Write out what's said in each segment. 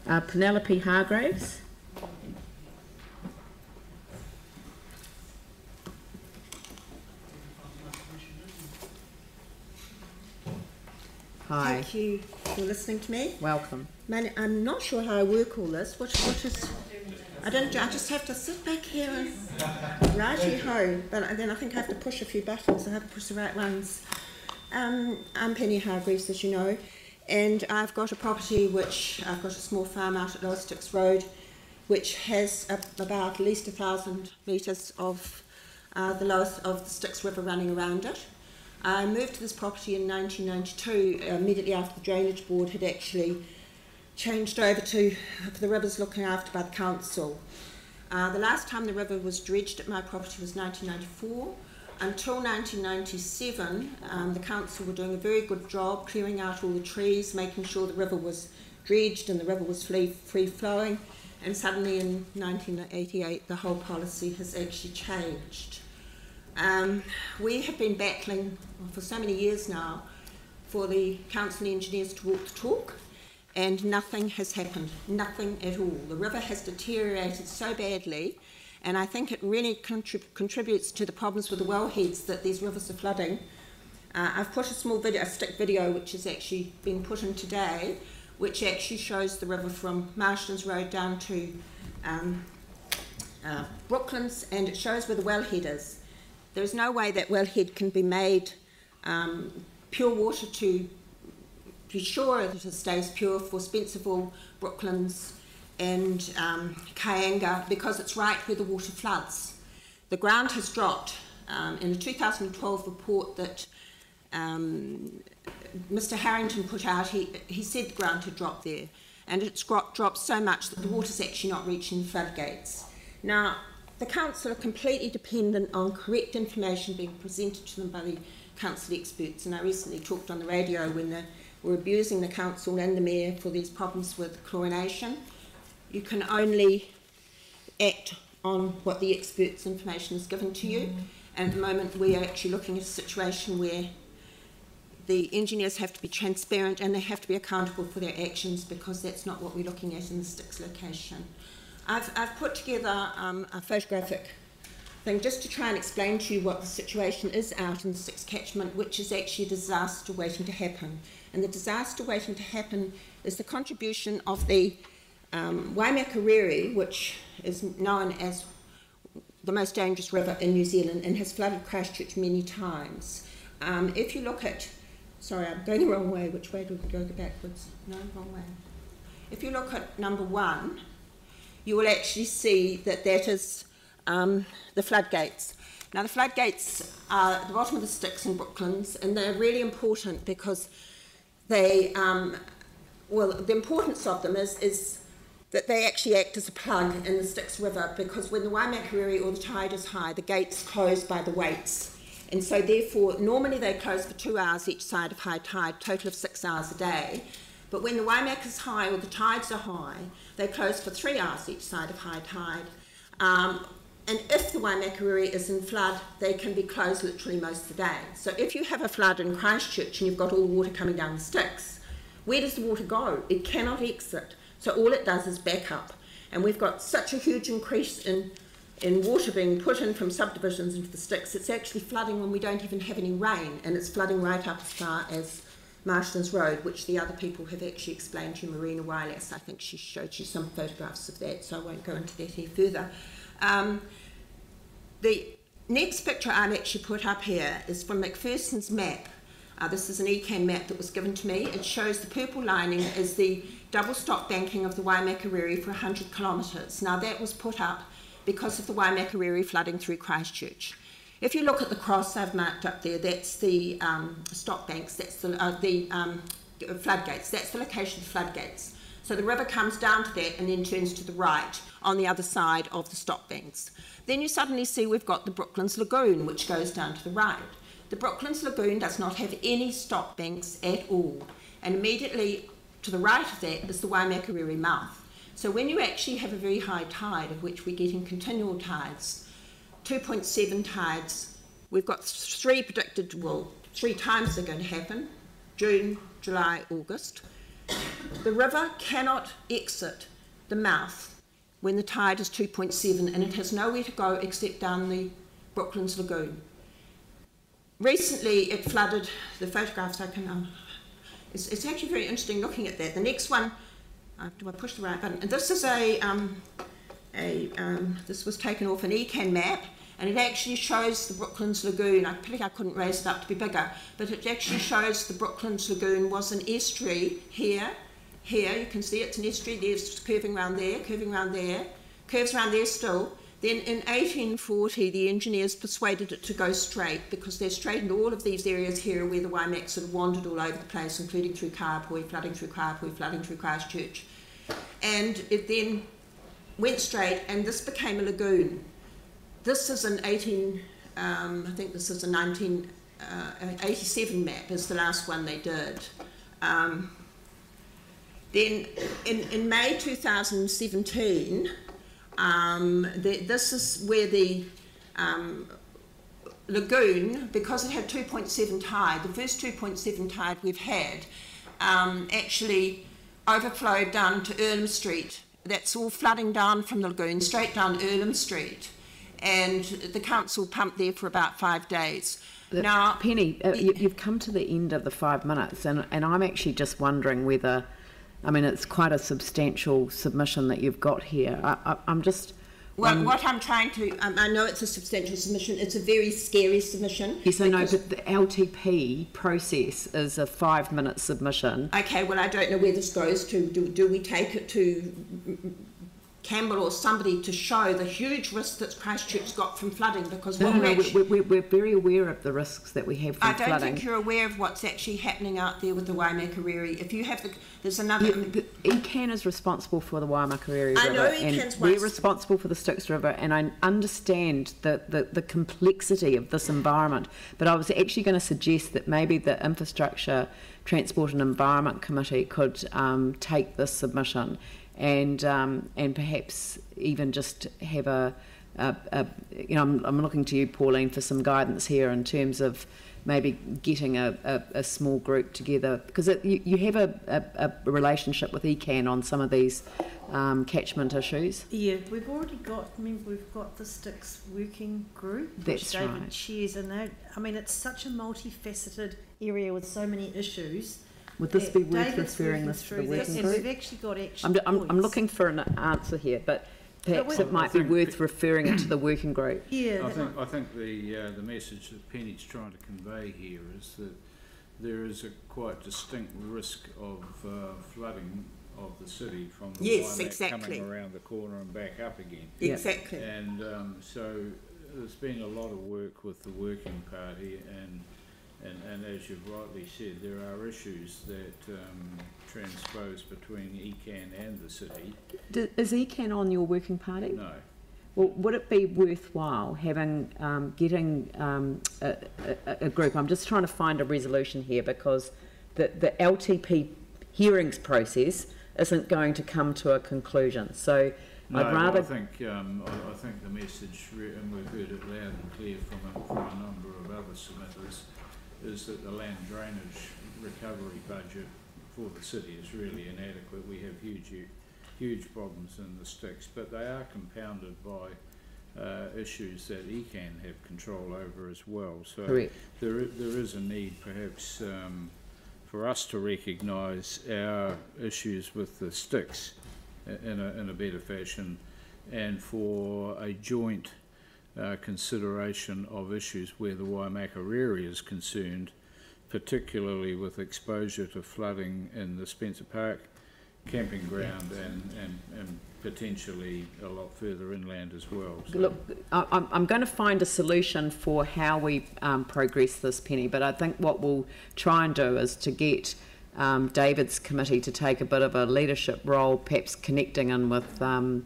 Penelope Hargreaves. Hi. Thank you for listening to me. Welcome. I'm not sure how I work all this. What is? I just have to sit back here and righty-ho. But then I think I have to push a few buttons. I have to push the right ones. I'm Penny Hargreaves, as you know, and I've got a property I've got a small farm out at Lower Styx Road, which has about at least 1,000 metres of the Styx River running around it. I moved to this property in 1992, immediately after the Drainage Board had actually changed over to the rivers looking after by the council. The last time the river was dredged at my property was 1994. Until 1997, the council were doing a very good job clearing out all the trees, making sure the river was dredged and the river was free-flowing, and suddenly in 1988 the whole policy has actually changed. We have been battling for so many years now for the council engineers to walk the talk, and nothing has happened, nothing at all. The river has deteriorated so badly, and I think it really contributes to the problems with the wellheads that these rivers are flooding. I've put a stick video which has actually been put in today, which actually shows the river from Marston's Road down to Brooklands, and it shows where the wellhead is. There is no way that wellhead can be made pure water to be sure that it stays pure for Spencerville, Brooklands and Kayanga, because it's right where the water floods. The ground has dropped. In the 2012 report that Mr. Harrington put out, he said the ground had dropped there, and it's dropped so much that the water's actually not reaching the floodgates. Now, the council are completely dependent on correct information being presented to them by the council experts, and I recently talked on the radio when they were abusing the council and the mayor for these problems with chlorination. You can only act on what the experts' information is given to you, and at the moment we are actually looking at a situation where the engineers have to be transparent and they have to be accountable for their actions, because that's not what we're looking at in the Styx location. I've put together a photographic thing just to try and explain to you what the situation is out in the Styx catchment, which is actually a disaster waiting to happen. And the disaster waiting to happen is the contribution of the Waimakariri, which is known as the most dangerous river in New Zealand and has flooded Christchurch many times. If you look at, sorry, I'm going the wrong way. Which way do we go backwards? No, wrong way. If you look at number 1, you will actually see that that is the floodgates. Now, the floodgates are at the bottom of the Styx in Brooklands, and they're really important because they, well, the importance of them is that they actually act as a plug in the Styx River, because when the Waimakariri or the tide is high, the gates close by the weights. And so therefore, normally they close for 2 hours each side of high tide, total of 6 hours a day. But when the Waimak is high or the tides are high, they close for 3 hours each side of high tide. And if the Waimakariri is in flood, they can be closed literally most of the day. So if you have a flood in Christchurch and you've got all the water coming down the Styx, where does the water go? It cannot exit. So all it does is back up. And we've got such a huge increase in water being put in from subdivisions into the Styx, it's actually flooding when we don't even have any rain, and it's flooding right up as far as Marston's Road, which the other people have actually explained to you. Marina Wireless, I think she showed you some photographs of that, so I won't go into that any further. The next picture I've actually put up here is from McPherson's map. This is an ECAM map that was given to me. It shows the purple lining is the double stop banking of the Waimakariri for 100 kilometres. Now, that was put up because of the Waimakariri flooding through Christchurch. If you look at the cross I've marked up there, that's the stop banks, that's the floodgates, that's the location of the floodgates. So the river comes down to that and then turns to the right on the other side of the stop banks. Then you suddenly see we've got the Brooklands Lagoon, which goes down to the right. The Brooklands Lagoon does not have any stop banks at all, and immediately to the right of that is the Waimakariri mouth. So when you actually have a very high tide, of which we're getting continual tides, 2.7 tides, we've got 3 predicted, well, 3 times they're going to happen, June, July, August. The river cannot exit the mouth when the tide is 2.7, and it has nowhere to go except down the Brooklands Lagoon. Recently, it flooded. The photographs I can. It's actually very interesting looking at that. The next one. Do I push the right button? And this is this was taken off an ECAN map, and it actually shows the Brooklands Lagoon. I couldn't raise it up to be bigger, but it actually shows the Brooklands Lagoon was an estuary here. Here, you can see it's an estuary. There's curving around there, curving around there, curves around there still. Then in 1840, the engineers persuaded it to go straight, because they straightened all of these areas here where the Waimak sort of wandered all over the place, including through Kaiapoi, flooding through Kaiapoi, flooding through Christchurch. And it then went straight, and this became a lagoon. This is an I think this is a 1987 map, is the last one they did. Then in May 2017, this is where the lagoon, because it had 2.7 tide, the first 2.7 tide we've had, actually overflowed down to Earlham Street. That's all flooding down from the lagoon, straight down Earlham Street. And the council pumped there for about 5 days. Now, Penny, you've come to the end of the 5 minutes, and I'm actually just wondering whether, I mean, it's quite a substantial submission that you've got here. I'm just... Well, what I'm trying to... I know it's a substantial submission. It's a very scary submission. Yes, I know, but the LTP process is a 5-minute submission. Okay, well, I don't know where this goes to. Do we take it to Campbell or somebody to show the huge risk that Christchurch got from flooding? Because we're very aware of the risks that we have from flooding. I don't think you're aware of what's actually happening out there with the Waimakariri. If you have there's another... ECAN is responsible for the Waimakariri River. I know ECAN's we're responsible for the Styx River, and I understand the complexity of this environment, but I was actually going to suggest that maybe the Infrastructure, Transport and Environment Committee could take this submission and perhaps even just have I'm looking to you, Pauline, for some guidance here in terms of maybe getting a small group together, because you have a relationship with ECAN on some of these catchment issues. Yeah, we've already got, we've got the Styx working group, which David chairs, and it's such a multifaceted area with so many issues. Would this be worth referring this to the working group? We've actually got action I'm looking for an answer here, but perhaps it might be worth referring it to the working group. Yeah, I think the message that Penny's trying to convey here is that there is a quite distinct risk of flooding of the city from the Waimak coming around the corner and back up again. Exactly. And so there's been a lot of work with the working party, and as you've rightly said, there are issues that transpose between ECAN and the city. Is ECAN on your working party? No. Well, would it be worthwhile having getting a group? I'm just trying to find a resolution here, because the LTP hearings process isn't going to come to a conclusion. So no, I'd rather... I think the message, and we've heard it loud and clear from a number of other submitters, is that the land drainage recovery budget for the city is really inadequate. We have huge problems in the Styx, but they are compounded by issues that ECAN have control over as well. So there is a need perhaps for us to recognise our issues with the Styx in a better fashion, and for a joint consideration of issues where the Waimakariri is concerned, particularly with exposure to flooding in the Spencer Park camping ground and potentially a lot further inland as well. So. Look, I'm going to find a solution for how we progress this, Penny, but I think what we'll try and do is to get David's committee to take a bit of a leadership role, perhaps connecting in with our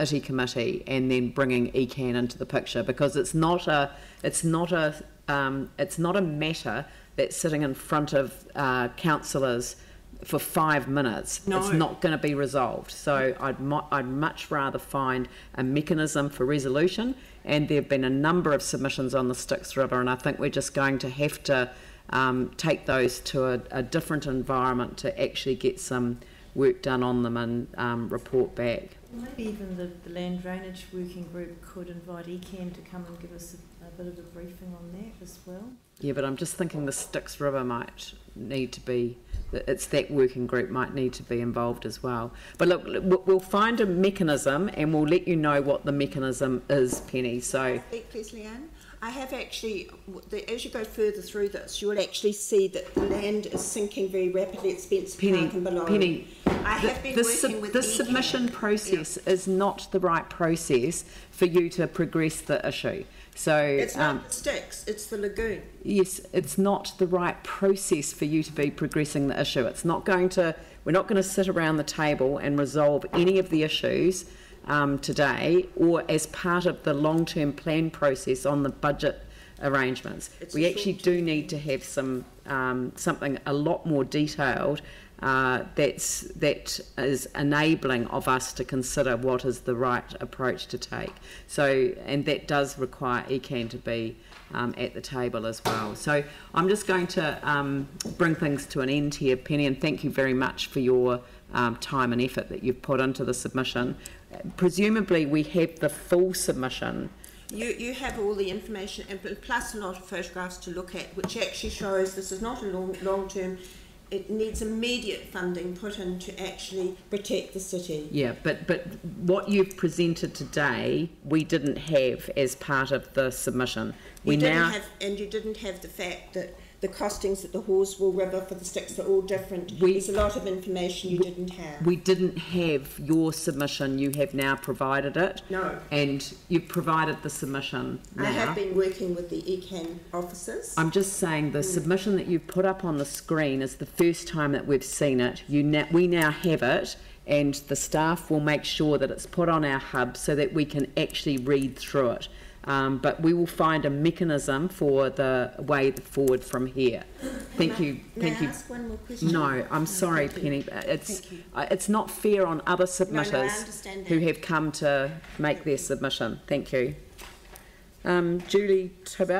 ITI committee, and then bringing ECAN into the picture, because it's not a matter that's sitting in front of councillors for 5 minutes. No. It's not going to be resolved. So I'd much rather find a mechanism for resolution, and there have been a number of submissions on the Styx River, and I think we're just going to have to take those to a different environment to actually get some work done on them and report back. Maybe even the land drainage working group could invite ECAN to come and give us a bit of a briefing on that as well. Yeah, but I'm just thinking the Styx River might need to be, that working group might need to be involved as well. But look, we'll find a mechanism and we'll let you know what the mechanism is, Penny. So, please, Leanne. I have actually, as you go further through this, you'll actually see that the land is sinking very rapidly at Spencer Park and below. Penny, I have been working with the submission process is not the right process for you to progress the issue. So it's not the Styx, it's the lagoon. Yes, it's not the right process for you to be progressing the issue. It's not going to. We're not going to sit around the table and resolve any of the issues today, or as part of the long-term plan process on the budget arrangements. We actually do need to have some something a lot more detailed that is enabling of us to consider what is the right approach to take. So, and that does require ECAN to be at the table as well. So I'm just going to bring things to an end here, Penny, and thank you very much for your time and effort that you've put into the submission. Presumably we have the full submission. You have all the information and plus a lot of photographs to look at, which actually shows this is not a long-term. It needs immediate funding put in to actually protect the city. Yeah, but what you've presented today, we didn't have as part of the submission. You didn't have the fact that the costings at the Horswell River for the Styx are all different. There's a lot of information you didn't have. We didn't have your submission. You have now provided it. No. And you've provided the submission now. I have been working with the ECAN officers. I'm just saying the submission that you've put up on the screen is the first time that we've seen it. We now have it, and the staff will make sure that it's put on our hub so that we can actually read through it. But we will find a mechanism for the way forward from here. Thank you. May I ask one more question? No, I'm sorry, Penny. It's not fair on other submitters who have come to make their submission. Thank you. Julie Tobel.